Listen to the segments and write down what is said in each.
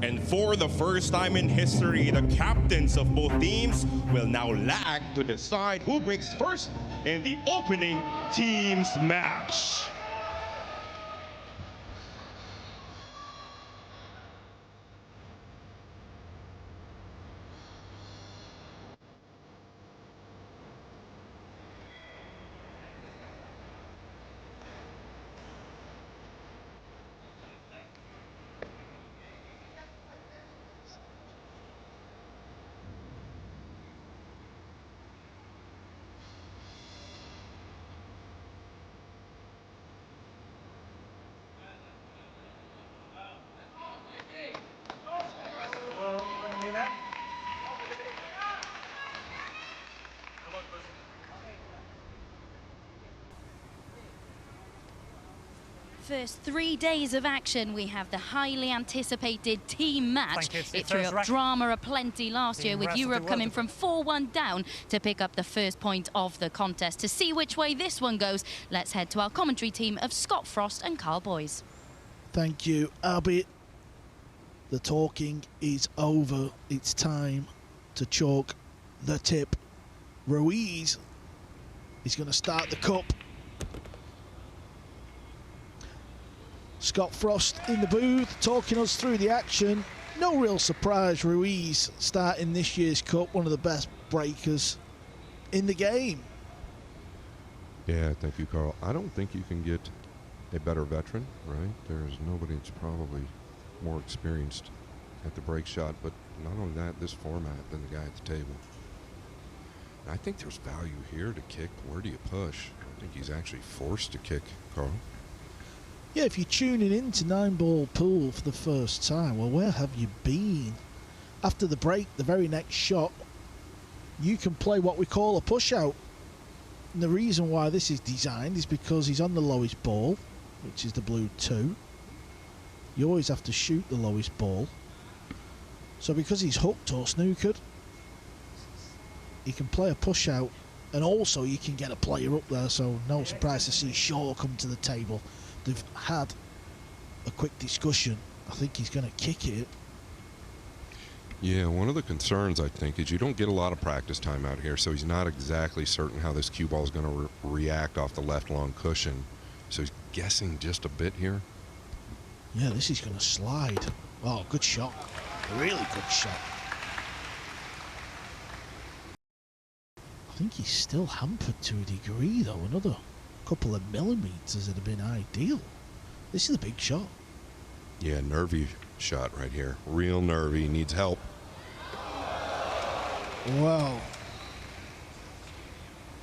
And for the first time in history, the captains of both teams will now lag to decide who breaks first in the opening teams match. First 3 days of action, we have the highly anticipated team match. It threw up drama aplenty last year, with Europe coming from 4-1 down to pick up the first point of the contest. To see which way this one goes, let's head to our commentary team of Scott Frost and Carl Boys. Thank you, Abby. The talking is over. It's time to chalk the tip. Reyes is going to start the cup. Scott Frost in the booth, talking us through the action. No real surprise, Reyes starting this year's cup, one of the best breakers in the game. Yeah, thank you, Carl. I don't think you can get a better veteran, right? There's nobody that's probably more experienced at the break shot, but not only that, this format, than the guy at the table. I think there's value here to kick. Where do you push? I don't think he's actually forced to kick, Carl. Yeah, if you're tuning into Nineball Pool for the first time, well, where have you been? After the break, the very next shot, you can play what we call a push-out. And the reason why this is designed is because he's on the lowest ball, which is the blue 2. You always have to shoot the lowest ball. So because he's hooked or snookered, he can play a push-out, and also you can get a player up there, so no surprise to see Shaw come to the table. They've had a quick discussion. I think he's going to kick it. Yeah, one of the concerns, I think, is you don't get a lot of practice time out here, so he's not exactly certain how this cue ball is going to react off the left long cushion. So he's guessing just a bit here. Yeah, this is going to slide. Oh, good shot. A really good shot. I think he's still hampered to a degree, though. Another couple of millimeters would have been ideal. This is a big shot. Yeah, nervy shot right here. Real nervy. Needs help. Wow.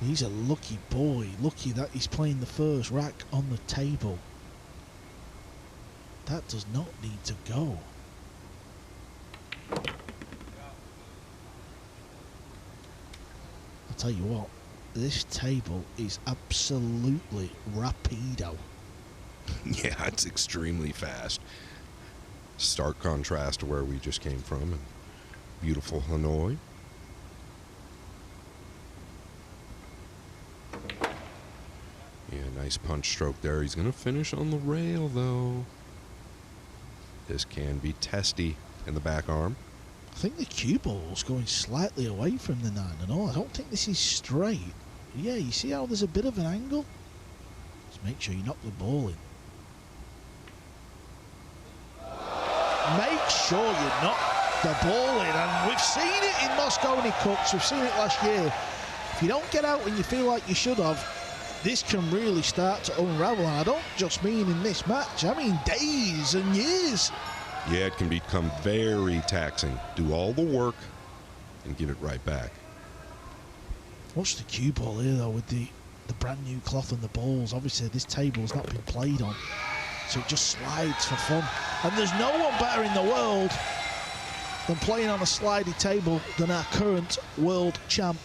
He's a lucky boy. Lucky that he's playing the first rack on the table. That does not need to go. I'll tell you what. This table is absolutely rapido. Yeah, it's extremely fast. Stark contrast to where we just came from in beautiful Hanoi. Yeah, nice punch stroke there. He's going to finish on the rail, though. This can be testy in the back arm. I think the cue ball's going slightly away from the 9-0. I don't think this is straight. Yeah, you see how there's a bit of an angle? Just make sure you knock the ball in. Make sure you knock the ball in. And we've seen it in Moscone Cups. We've seen it last year. If you don't get out when you feel like you should have, this can really start to unravel. And I don't just mean in this match. I mean days and years. Yeah, it can become very taxing. Do all the work and give it right back. Watch the cue ball here, though, with the brand new cloth and the balls. Obviously, this table has not been played on, so it just slides for fun. And there's no one better in the world than playing on a slidey table than our current world champ.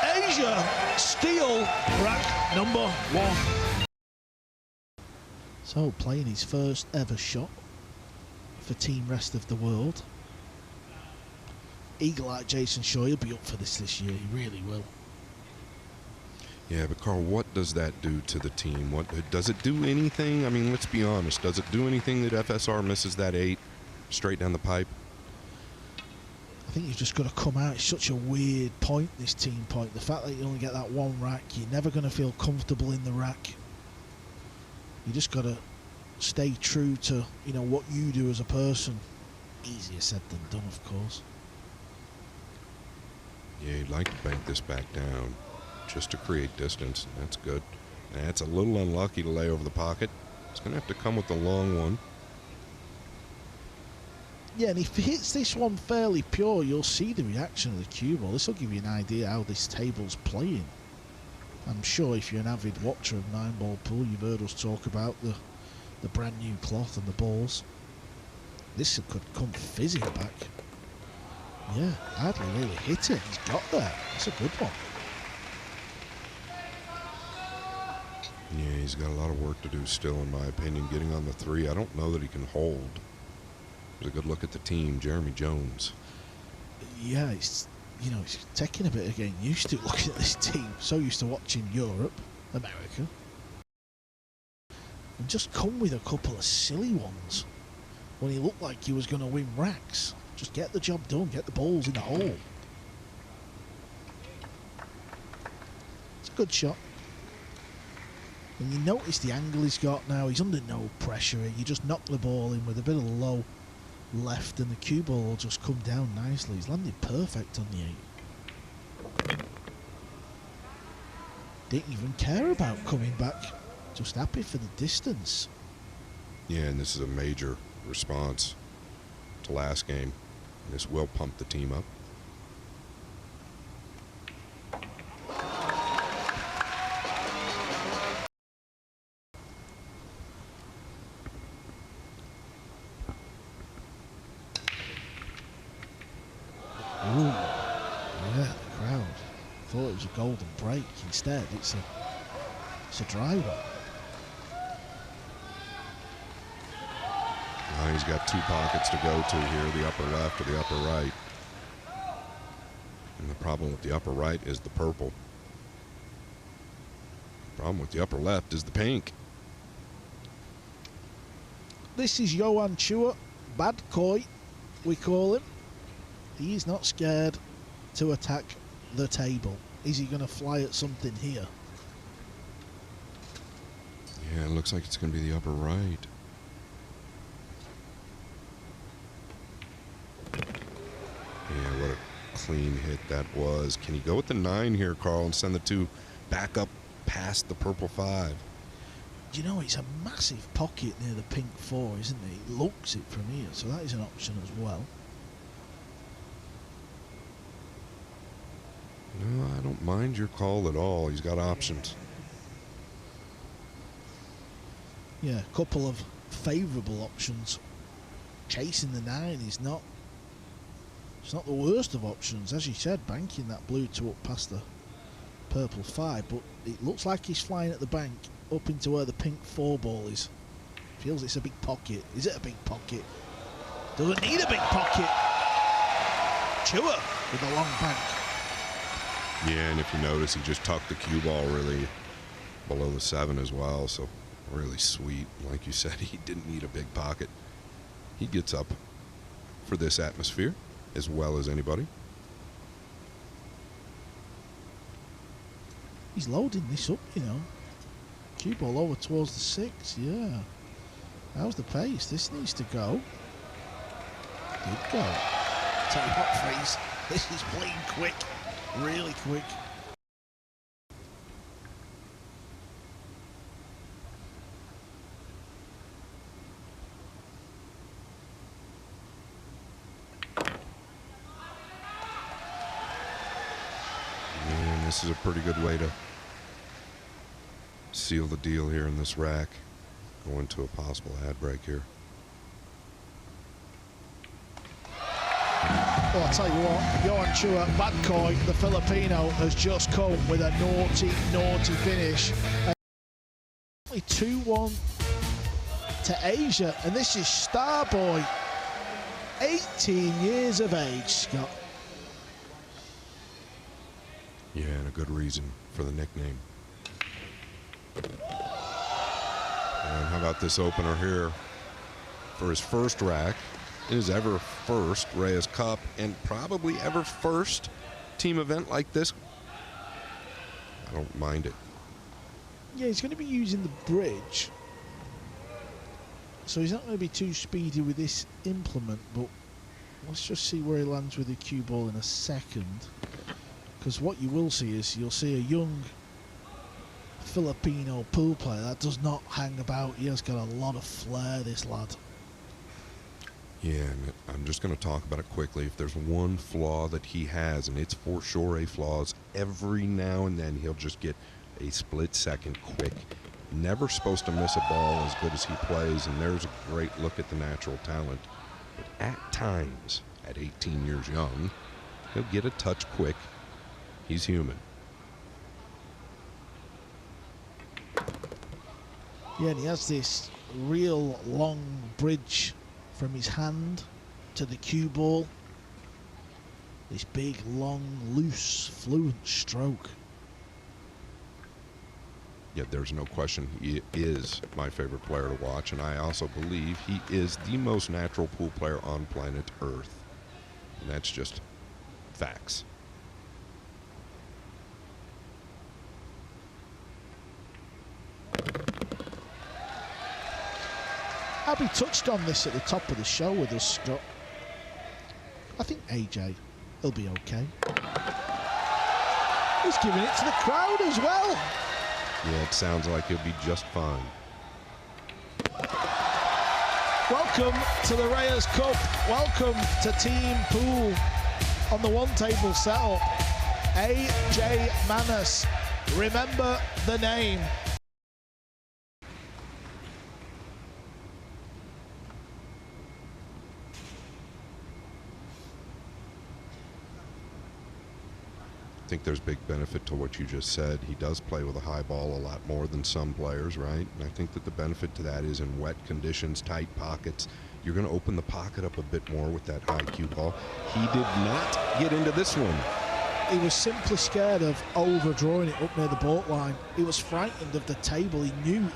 Asia steal rack number 1. So playing his first ever shot for Team Rest of the World. Eagle-eyed Jason Shaw, he'll be up for this year, he really will. Yeah, but Carl, what does that do to the team? What does it do anything? I mean, let's be honest. Does it do anything that FSR misses that 8 straight down the pipe? I think you've just got to come out. It's such a weird point, this team point. The fact that you only get that one rack, you're never going to feel comfortable in the rack. You just got to stay true to, you know, what you do as a person. Easier said than done, of course. Yeah, you'd like to bank this back down just to create distance. That's good. That's a little unlucky to lay over the pocket. It's going to have to come with the long one. Yeah, and if he hits this one fairly pure, you'll see the reaction of the cue ball. This will give you an idea how this table's playing. I'm sure if you're an avid watcher of Nineball pool, you've heard us talk about the brand new cloth and the balls. This could come fizzing back. Yeah, hardly really hit it. He's got there. That's a good one. Yeah, he's got a lot of work to do still, in my opinion. Getting on the 3, I don't know that he can hold. There's a good look at the team, Jeremy Jones. Yeah, it's, you know, he's taking a bit of getting used to looking at this team. So used to watching Europe, America. And just come with a couple of silly ones when he looked like he was going to win racks. Just get the job done, get the balls in the hole. It's a good shot. And you notice the angle he's got now. He's under no pressure. You just knock the ball in with a bit of low left and the cue ball will just come down nicely. He's landed perfect on the 8. Didn't even care about coming back. Just happy for the distance. Yeah, and this is a major response to last game. This will pump the team up. Ooh, yeah, the crowd thought it was a golden break. Instead, it's a dry one. Now he's got 2 pockets to go to here, the upper left or the upper right. And the problem with the upper right is the purple. The problem with the upper left is the pink. This is Johan Chua, Bad Koi, we call him. He's not scared to attack the table. Is he going to fly at something here? Yeah, it looks like it's going to be the upper right. Yeah, what a clean hit that was. Can he go with the 9 here, Carl, and send the 2 back up past the purple 5? You know, it's a massive pocket near the pink 4, isn't it? It looks it from here, so that is an option as well. No, I don't mind your call at all. He's got options. Yeah, a couple of favourable options. Chasing the 9 is not... It's not the worst of options. As you said, banking that blue 2 up past the purple 5, but it looks like he's flying at the bank up into where the pink 4 ball is. Feels it's a big pocket. Is it a big pocket? Doesn't need a big pocket. Chua with a long bank. Yeah, and if you notice, he just tucked the cue ball really below the 7 as well, so really sweet. Like you said, he didn't need a big pocket. He gets up for this atmosphere as well as anybody. He's loading this up, you know. Cue ball over towards the 6, yeah. How's the pace? This needs to go. Did go. Tell you what, Freeze, this is playing quick. Really quick. And this is a pretty good way to seal the deal here in this rack. Go into a possible ad break here. Well, I'll tell you what, Johan Chua, Badcoy, the Filipino, has just come with a naughty, naughty finish. Only 2-1 to Asia, and this is Starboy, 18 years of age, Scott. Yeah, and a good reason for the nickname. And how about this opener here for his first rack, his ever first Reyes Cup, and probably ever first team event like this. I don't mind it. Yeah, he's going to be using the bridge, so he's not going to be too speedy with this implement, but let's just see where he lands with the cue ball in a second, because what you will see is you'll see a young Filipino pool player that does not hang about. He has got a lot of flair, this lad. Yeah, and I'm just going to talk about it quickly. If there's one flaw that he has, and it's for sure a flaw, is every now and then he'll just get a split second quick. Never supposed to miss a ball as good as he plays, and there's a great look at the natural talent. But at times, at 18 years young, he'll get a touch quick. He's human. Yeah, and he has this real long bridge from his hand to the cue ball. This big, long, loose, fluent stroke. Yeah, there's no question he is my favorite player to watch, and I also believe he is the most natural pool player on planet Earth. And that's just facts. Abby touched on this at the top of the show with us, Scott. I think AJ, he'll be okay. He's giving it to the crowd as well. Yeah, it sounds like he'll be just fine. Welcome to the Reyes Cup. Welcome to Team Pool on the one table setup. AJ Manas. Remember the name. I think there's big benefit to what you just said. He does play with a high ball a lot more than some players, right? And I think that the benefit to that is in wet conditions, tight pockets, you're going to open the pocket up a bit more with that high cue ball. He did not get into this one. He was simply scared of overdrawing it up near the boat line. He was frightened of the table. He knew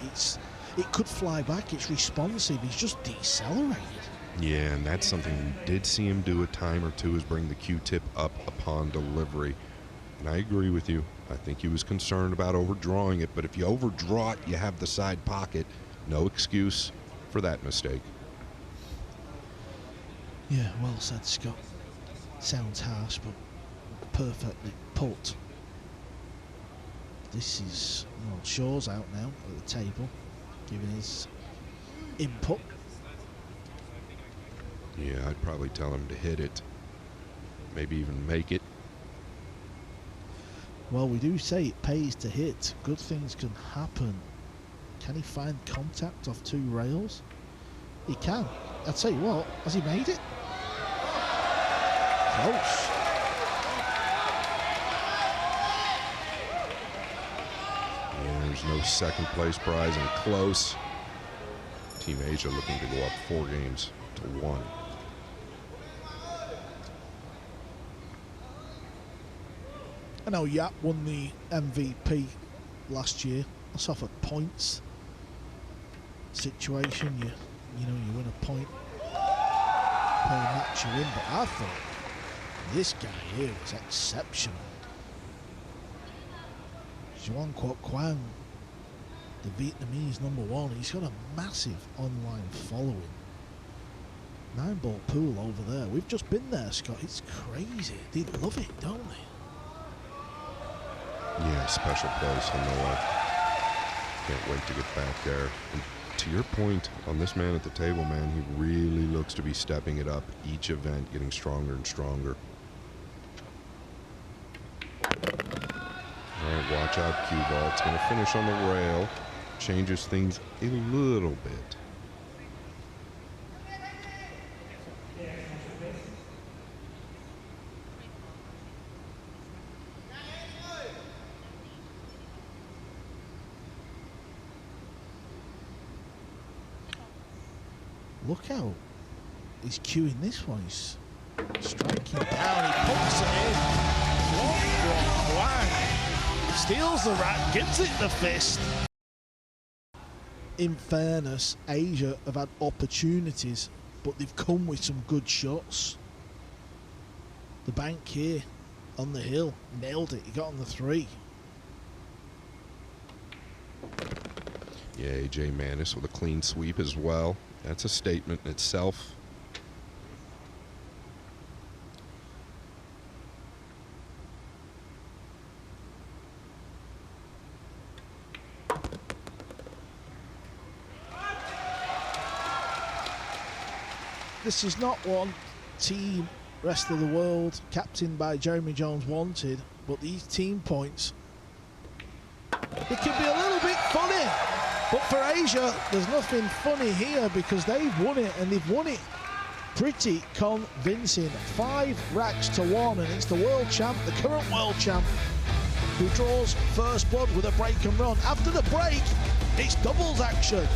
it could fly back. It's responsive. He's just decelerated. Yeah, and that's something we did see him do a time or two, is bring the Q-tip up upon delivery. And I agree with you. I think he was concerned about overdrawing it, but if you overdraw it, you have the side pocket. No excuse for that mistake. Yeah, well said, Scott. Sounds harsh, but perfectly put. This is, well, Shaw's out now at the table, giving his input. Yeah, I'd probably tell him to hit it. Maybe even make it. Well, we do say it pays to hit. Good things can happen. Can he find contact off two rails? He can. I'll tell you what, has he made it? Close. Yeah, there's no second place prize and close. Team Asia looking to go up 4 games to 1. I know Yap won the MVP last year. That's off a points situation. You know, you win a point per match you win. But I thought this guy here was exceptional. Juan Quoc Quang, the Vietnamese #1. He's got a massive online following. Nineball pool over there. We've just been there, Scott. It's crazy. They love it, don't they? Yeah, special place. I know I can't wait to get back there. And to your point on this man at the table, man, he really looks to be stepping it up each event, getting stronger and stronger. All right, watch out, cue ball. It's going to finish on the rail. Changes things a little bit. Look how he's cueing this one. He's striking down. He pumps it in. Wang steals the rack, gives it the fist. in fairness, Asia have had opportunities, but they've come with some good shots. The bank here on the hill, nailed it. He got on the 3. Yeah, AJ Manis with a clean sweep as well. That's a statement in itself. This is not one team rest of the world captained by Jeremy Jones wanted, but these team points, it can be a little bit funny, but for Asia there's nothing funny here because they've won it, and they've won it pretty convincing. 5 racks to 1, and it's the world champ, the current world champ, who draws first blood with a break and run. After the break, it's doubles action.